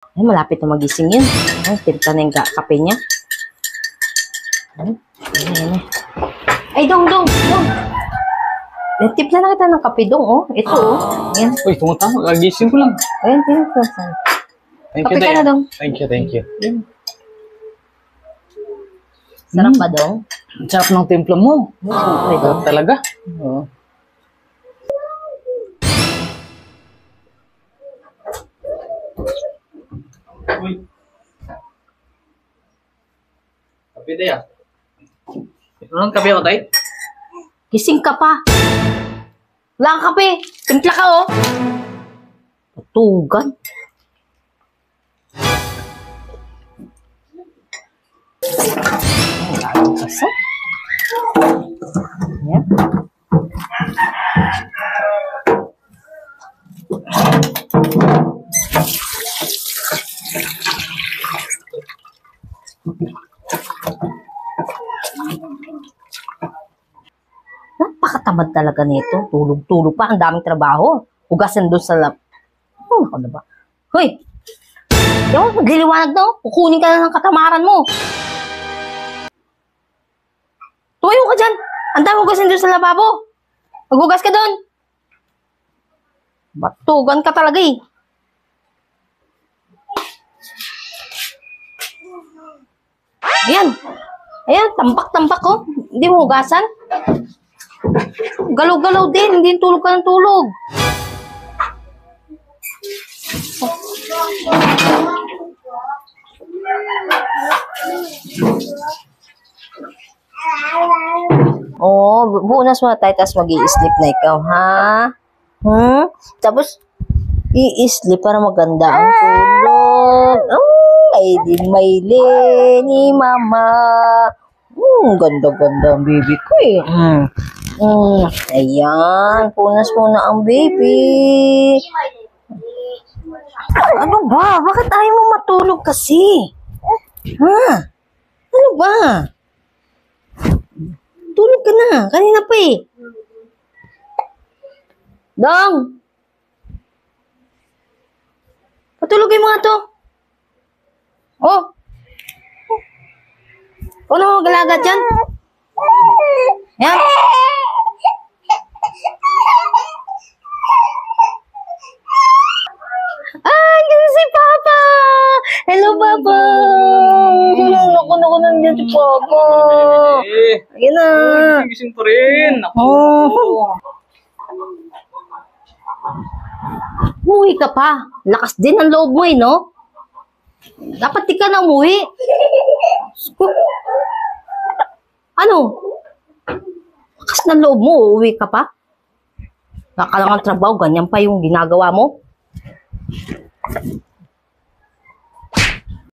Ay, malapit na magising yun. Ay, timpla na yung kape niya. Ay, Dong. Timpla na kita ng kape, Dong, oh. Ito, oh. Ayan. Uy, tumatama. Kagising ko lang. Ayan, timpla. Thank Kape you, ka na, Dong. Thank you. Ayan. Sarap ba, Dong? Sarap ng timpla mo. Siyempre, Dong. Sarap talaga. Oo. Uy. Kape tayo. Anong kape ako, tay? Gising ka pa. Wala kang kape. Timpla ka, oh. Patugan. Kasi. Yan. Napakatamad talaga nito. Tulog-tulog pa. Ang daming trabaho. Hugasan doon sa lap. Oh, ako na ba? Hoy! Yung magliliwanag na. Kukunin ka na ng katamaran mo. Tumayo ka dyan. Ang dami hugasin doon sa lababo. Maghugas ka doon. Batugan ka talaga eh. Ayan. Ayan, tambak-tambak oh. Hindi mo hugasan. Galaw-galaw din. Hindi tulog ka ng tulog. Oh, buunas mo na tayo, tapos mag-i-sleep na ikaw, ha? Tapos, i-sleep para maganda ang tulog. Oh, ay di mayle ni mama. Ganda-ganda ang baby ko eh. Ayan, punas muna ang baby. Ano ba? Bakit ayaw mo matulog kasi? Ha? Ano ba? Tulog ka na. Kanina pa eh. Dong! Patulogin mo nga to. Oh! Ano galaga dyan? Yan. Ay, yan si Papa! Hello, Papa! Naku, nandiyan si Papa. Ayan na. Gising pa rin. Umuwi ka pa. Lakas din ang loob mo eh, no? Dapat di ka na umuwi. Ano? Lakas ng loob mo, uuwi ka pa? Nakalangang trabaho, ganyan pa yung ginagawa mo?